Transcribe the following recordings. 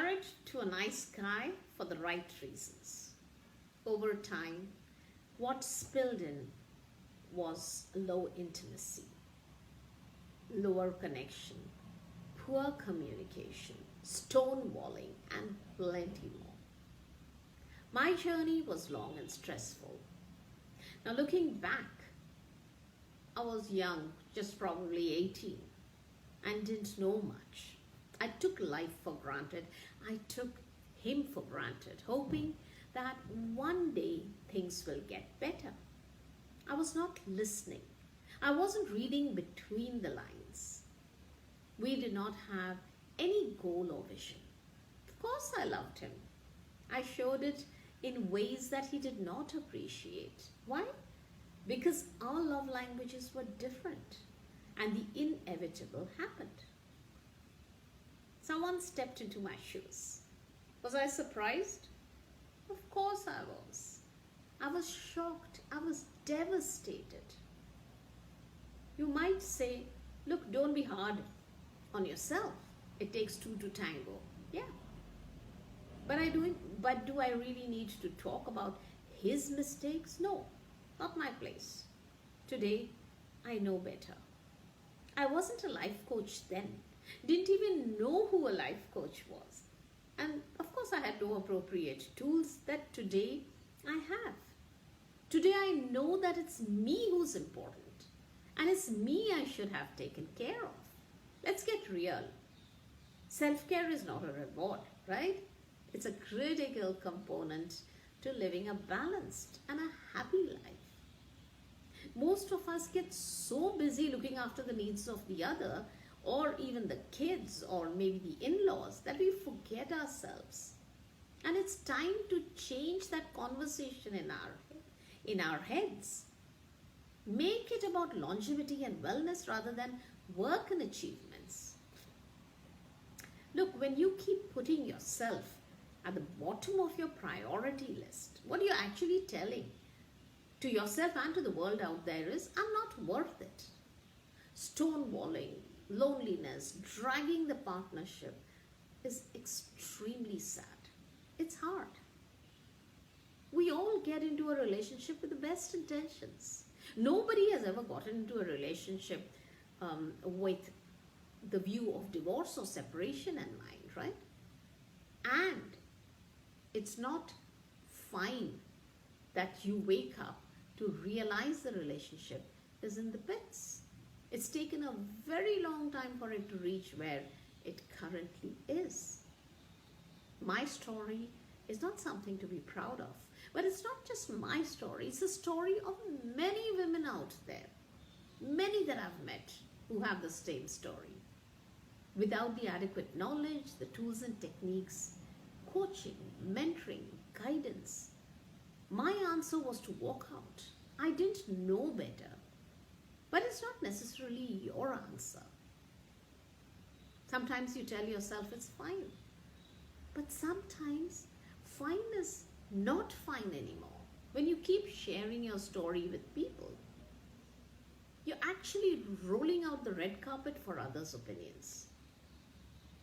married to a nice guy for the right reasons. Over time, what spilled in was low intimacy, lower connection, poor communication, stonewalling, and plenty more. My journey was long and stressful. Now, looking back, I was young, just probably 18, and didn't know much. I took life for granted. I took him for granted, hoping that one day things will get better. I was not listening. I wasn't reading between the lines. We did not have any goal or vision. Of course, I loved him. I showed it in ways that he did not appreciate. Why? Because our love languages were different and the inevitable happened. Someone stepped into my shoes. Was I surprised? Of course I was. I was shocked. I was devastated. You might say, look, don't be hard on yourself. It takes two to tango. Yeah. But do I really need to talk about his mistakes? No, not my place. Today, I know better. I wasn't a life coach then. Didn't even know who a life coach was. And of course, I had no appropriate tools that today I have. Today, I know that it's me who's important. And it's me I should have taken care of. Let's get real. Self-care is not a reward, right? It's a critical component to living a balanced and a happy life. Most of us get so busy looking after the needs of the other, or even the kids, or maybe the in-laws, that we forget ourselves. And it's time to change that conversation in our heads. Make it about longevity and wellness rather than work and achievements. Look, when you keep putting yourself at the bottom of your priority list, what you're actually telling to yourself and to the world out there is, I'm not worth it. Stonewalling, loneliness, dragging the partnership is extremely sad. It's hard. We all get into a relationship with the best intentions. Nobody has ever gotten into a relationship with the view of divorce or separation in mind, right? And it's not fine that you wake up to realize the relationship is in the pits. It's taken a very long time for it to reach where it currently is. My story is not something to be proud of, but it's not just my story. It's a story of many women out there, many that I've met who have the same story. Without the adequate knowledge, the tools and techniques, coaching, mentoring, guidance, my answer was to walk out. I didn't know better, but it's not necessarily your answer. Sometimes you tell yourself it's fine, but sometimes fine is not fine anymore. When you keep sharing your story with people, you're actually rolling out the red carpet for others' opinions.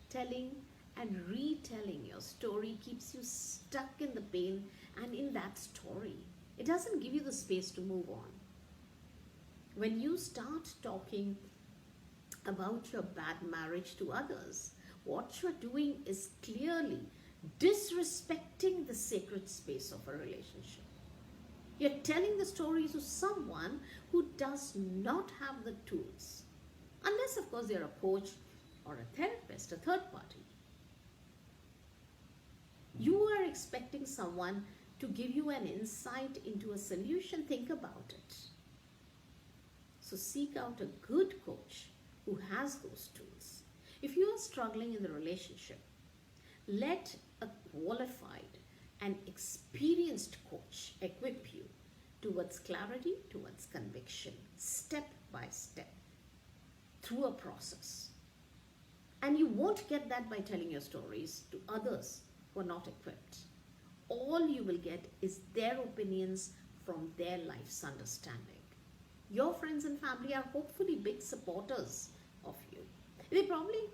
Telling and retelling your story keeps you stuck in the pain and in that story. It doesn't give you the space to move on. When you start talking about your bad marriage to others, what you're doing is clearly disrespecting the sacred space of a relationship. You're telling the story to someone who does not have the tools. Unless, of course, they're a coach or a therapist, a third party. You are expecting someone to give you an insight into a solution. Think about it. So seek out a good coach who has those tools. If you are struggling in the relationship, let a qualified and experienced coach equip you towards clarity, towards conviction, step by step, through a process. And you won't get that by telling your stories to others who are not equipped. All you will get is their opinions from their life's understanding. Your friends and family are hopefully big supporters of you. They probably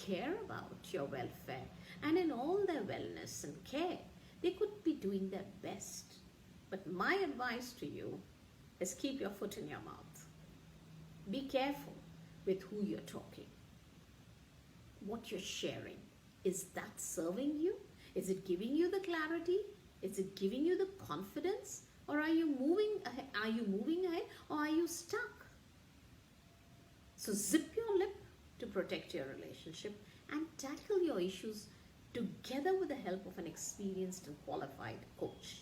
care about your welfare, and in all their wellness and care, they could be doing their best. But my advice to you is keep your foot in your mouth. Be careful with who you're talking, what you're sharing. Is that serving you? Is it giving you the clarity? Is it giving you the confidence? Or are you moving ahead? Or are you stuck? So zip your lip to protect your relationship and tackle your issues together with the help of an experienced and qualified coach.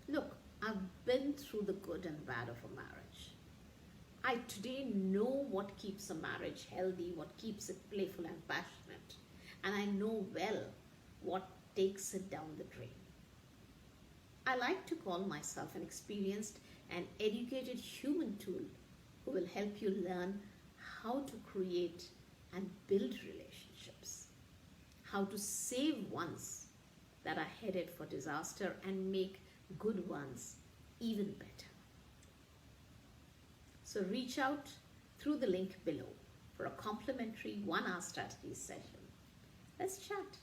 Look, I've been through the good and bad of a marriage. I today know what keeps a marriage healthy, what keeps it playful and passionate, and I know well what takes it down the drain. I like to call myself an experienced and educated human tool who will help you learn how to create and build relationships, how to save ones that are headed for disaster and make good ones even better. So reach out through the link below for a complimentary 1-hour strategy session. Let's chat.